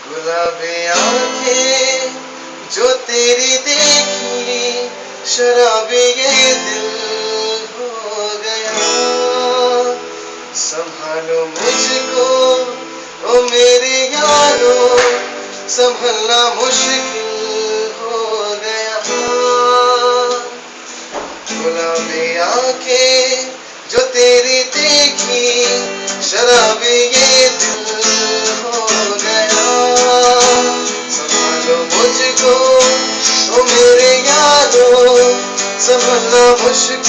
गुलाबी आंखें जो तेरी देखी, शराबी ये दिल हो गया। संभालो मुझको ओ मेरे यारो, संभलना मुश्किल हो गया। गुलाबी आंखें जो तेरी देखी, शराबी ये दिल हो गया। संभालो मुझको ओ मेरे यारो, संभलना मुश्किल